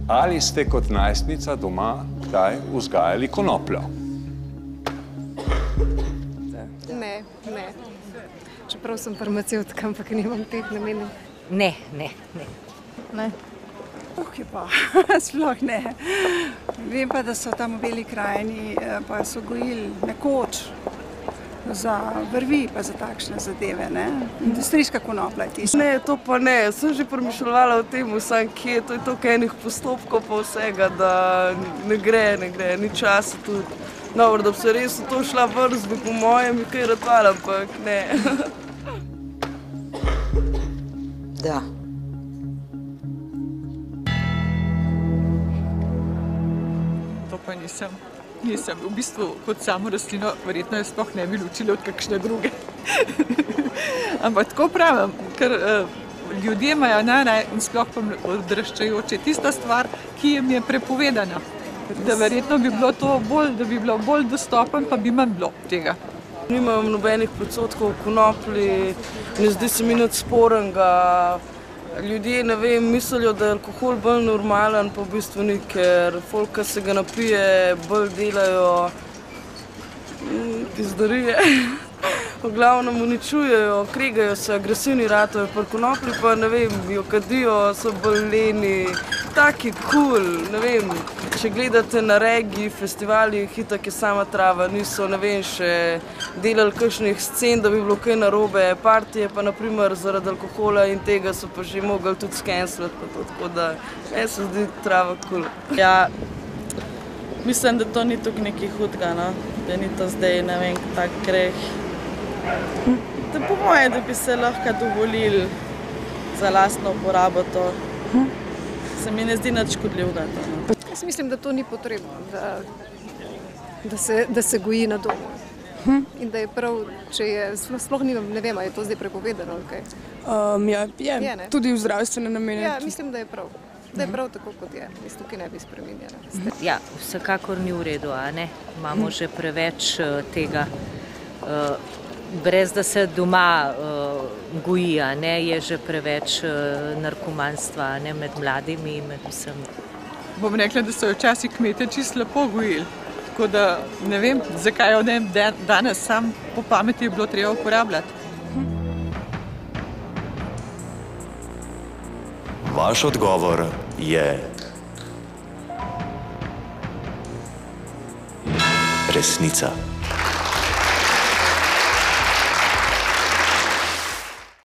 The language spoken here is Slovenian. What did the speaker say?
Ali ste kot najstnica doma kdaj vzgajali konopljo? Ne. Čeprav sem farmacevtka, ampak nimam teh namenov. Ne. Je pa, sploh ne. Vem pa, da so tam v Beli krajini pa so gojili nekoč za vrvi pa za takšne zadeve, ne. Industrijska konoplja je tista. Ne, to pa ne. Sem že premišljevala o tem, vsaj kje, to je toliko enih postopkov pa vsega, da ne gre, ni časa tudi. Dobro, da bi se res v to šla vrst, bi po mojem kaj ratvala, ampak ne. Da. To pa nisem. V bistvu kot samo rastlino verjetno je sploh ne bi ločila od kakšne druge. Ampak tako pravim, ker ljudje imajo in sploh pa odraščajoče tista stvar, ki jim je prepovedana. Da verjetno bi bilo to bolj dostopen, pa bi manj bilo tega. Nimam nobenih predsodkov o konoplji, ne zdi se mi nič sporenega. Ljudje, ne vem, mislijo, da je alkohol bolj normalen, pa v bistvu ni, ker folk, ki se ga napije, bolj delajo pizdarije. V glavnem uničujejo, kregajo se, agresivni ratajo, pri konoplji pa, ne vem, jo kadijo, so bolj leni, taki cool, ne vem. Če gledate na regiji, festivalih, itak je sama trava, niso, ne vem, še delali kakšnih scen, da bi bilo kaj narobe. Partije pa, naprimer, zaradi alkohola in tega so pa že mogli tudi skenslati, pa to, tako da meni se zdi trava cool. Ja, mislim, da to ni tukaj nekaj hudega, no, da ni to zdaj, ne vem, tak greh. Da po moje, da bi se lahko dovolili za lastno uporabo to. Se mi ne zdi nič škodljivega to, no. Jaz mislim, da to ni potrebno, da se goji na domu. In da je prav, če je, sploh ne vem, ali je to zdaj prepovedano ali kaj. Je, tudi v zdravstvene namene. Ja, mislim, da je prav. Da je prav tako, kot je. Jaz tukaj ne bi spreminjala. Ja, vsekakor ni v redu, a ne? Imamo že preveč tega, brez da se doma goji, a ne, je že preveč narkomanstva, a ne, med mladimi, med vsemi. Bom rekla, da so včasih kmete čisto lepo gojili. Tako da ne vem, zakaj jo danes sam po pameti je bilo treba uporabljati. Vaš odgovor je resnica.